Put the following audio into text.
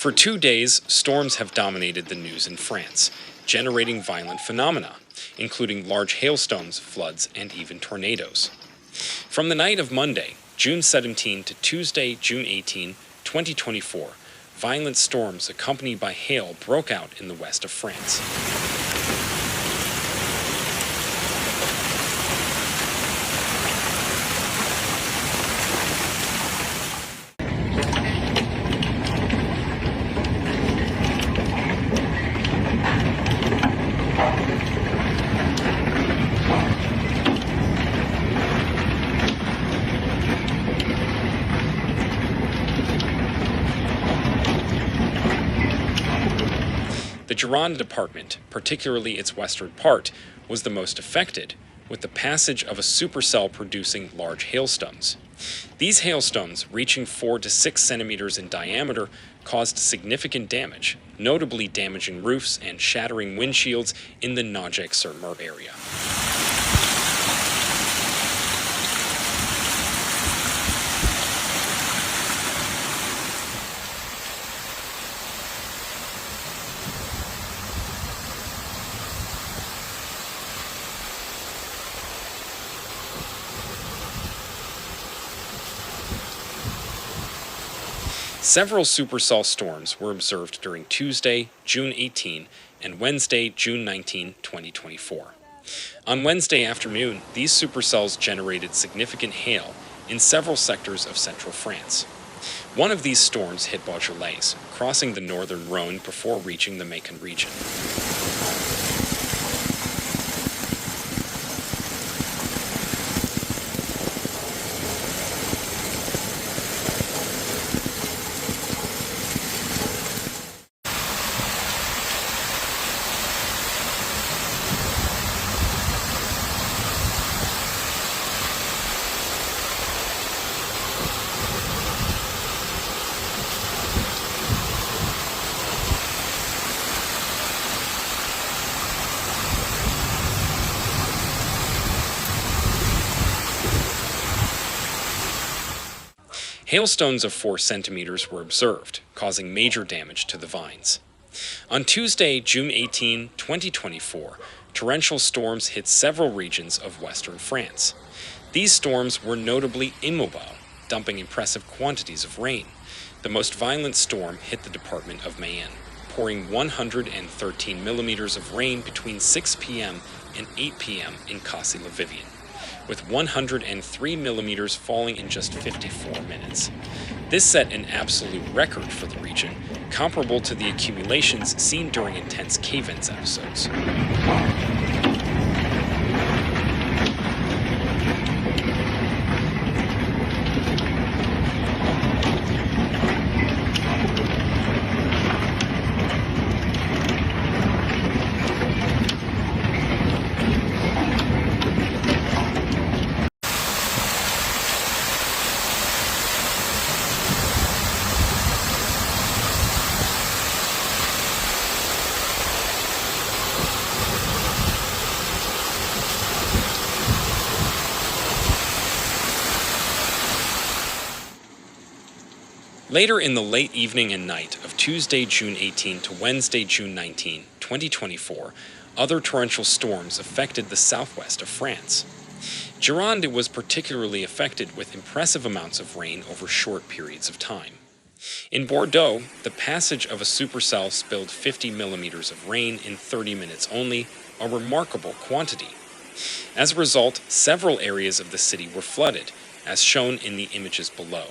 For 2 days, storms have dominated the news in France, generating violent phenomena, including large hailstones, floods, and even tornadoes. From the night of Monday, June 17 to Tuesday, June 18, 2024, violent storms accompanied by hail broke out in the west of France. The Gironde department, particularly its western part, was the most affected, with the passage of a supercell producing large hailstones. These hailstones, reaching 4 to 6 centimeters in diameter, caused significant damage, notably damaging roofs and shattering windshields in the Nogent-sur-Mer area. Several supercell storms were observed during Tuesday, June 18, and Wednesday, June 19, 2024. On Wednesday afternoon, these supercells generated significant hail in several sectors of central France. One of these storms hit Beaujolais, crossing the northern Rhone before reaching the Macon region. Hailstones of 4 centimeters were observed, causing major damage to the vines. On Tuesday, June 18, 2024, torrential storms hit several regions of western France. These storms were notably immobile, dumping impressive quantities of rain. The most violent storm hit the department of Mayenne, pouring 113 millimeters of rain between 6 p.m. and 8 p.m. in Cassy-le-Vivien, with 103 millimeters falling in just 54 minutes. This set an absolute record for the region, comparable to the accumulations seen during intense cave-ins episodes. Later in the late evening and night of Tuesday, June 18 to Wednesday, June 19, 2024, other torrential storms affected the southwest of France. Gironde was particularly affected with impressive amounts of rain over short periods of time. In Bordeaux, the passage of a supercell spilled 50 millimeters of rain in 30 minutes only, a remarkable quantity. As a result, several areas of the city were flooded, as shown in the images below.